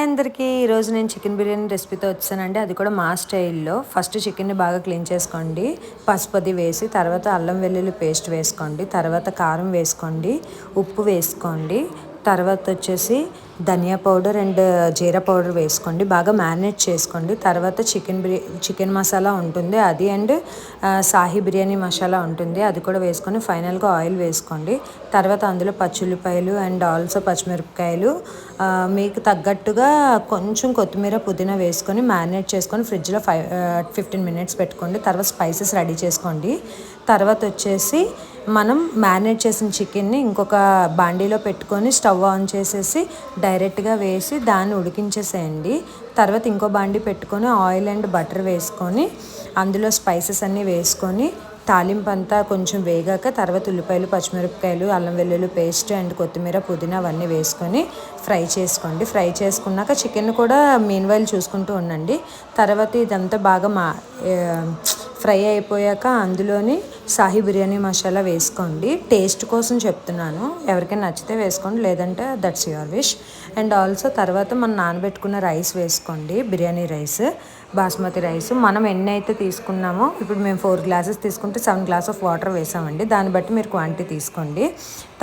అందరికీ ఈరోజు నేను చికెన్ బిర్యానీ రెసిపీతో వచ్చానండి. అది కూడా మా స్టైల్లో. ఫస్ట్ చికెన్ని బాగా క్లీన్ చేసుకోండి, పసుపు వేసి, తర్వాత అల్లం వెల్లుల్లి పేస్ట్ వేసుకోండి, తర్వాత కారం వేసుకోండి, ఉప్పు వేసుకోండి, తర్వాత వచ్చేసి ధనియా పౌడర్ అండ్ జీరా పౌడర్ వేసుకోండి, బాగా మ్యారినేట్ చేసుకోండి. తర్వాత చికెన్ మసాలా ఉంటుంది అది, అండ్ సాహీ బిర్యానీ మసాలా ఉంటుంది అది కూడా వేసుకొని ఫైనల్గా ఆయిల్ వేసుకోండి. తర్వాత అందులో పచ్చిమిరపకాయలు అండ్ ఆల్సో పచ్చిమిరపకాయలు, మీకు తగ్గట్టుగా కొంచెం కొత్తిమీర పుదీనా వేసుకొని మ్యారినేట్ చేసుకొని ఫ్రిడ్జ్లో 15 మినిట్స్ పెట్టుకోండి. తర్వాత స్పైసెస్ రెడీ చేసుకోండి. తర్వాత వచ్చేసి మనం మ్యారినేట్ చేసిన చికెన్ని ఇంకొక బాండీలో పెట్టుకొని స్టవ్ ఆన్ చేసేసి డైరెక్ట్గా వేసి దాన్ని ఉడికించేసేయండి. తర్వాత ఇంకో బాండీ పెట్టుకొని ఆయిల్ అండ్ బటర్ వేసుకొని అందులో స్పైసెస్ అన్నీ వేసుకొని తాలింపు అంతా కొంచెం వేగాక తర్వాత ఉల్లిపాయలు, పచ్చిమిరపకాయలు, అల్లం వెల్లుల్లి పేస్ట్ అండ్ కొత్తిమీర పుదీనా అవన్నీ వేసుకొని ఫ్రై చేసుకోండి. ఫ్రై చేసుకున్నాక చికెన్ కూడా మీన్వైల్ చూసుకుంటూ ఉండండి. తర్వాత ఇదంతా బాగా ఫ్రై అయిపోయాక అందులోని సాహీ బిర్యానీ మసాలా వేసుకోండి. టేస్ట్ కోసం చెప్తున్నాను, ఎవరికైనా నచ్చితే వేసుకోండి, లేదంటే that's your wish. And also తర్వాత మనం నానబెట్టుకున్న రైస్ వేసుకోండి, బిర్యానీ రైస్, బాస్మతి రైస్. మనం ఎన్ని అయితే తీసుకున్నామో, ఇప్పుడు మేము 4 గ్లాసెస్ తీసుకుంటే 7 గ్లాస్ ఆఫ్ వాటర్ వేసామండి, దాన్ని బట్టి మీరు క్వాంటిటీ తీసుకోండి.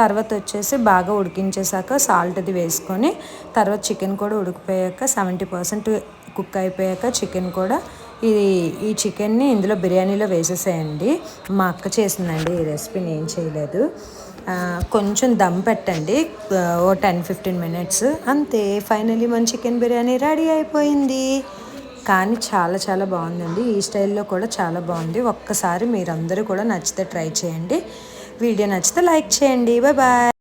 తర్వాత వచ్చేసి బాగా ఉడికించేసాక సాల్ట్ అది వేసుకొని తర్వాత చికెన్ కూడా ఉడికిపోయాక 70% కుక్ అయిపోయాక చికెన్ కూడా ఈ చికెన్ని ఇందులో బిర్యానీలో వేసేసేయండి. మా అక్క చేసిందండి ఈ రెసిపీ, నేను చేయలేదు. కొంచెం దమ్ పెట్టండి, ఓ 10-15 మినిట్స్ అంతే. ఫైనలీ మన చికెన్ బిర్యానీ రెడీ అయిపోయింది. కానీ చాలా చాలా బాగుందండి, ఈ స్టైల్లో కూడా చాలా బాగుంది. ఒక్కసారి మీరందరూ కూడా నచ్చితే ట్రై చేయండి. వీడియో నచ్చితే లైక్ చేయండి. Bye bye.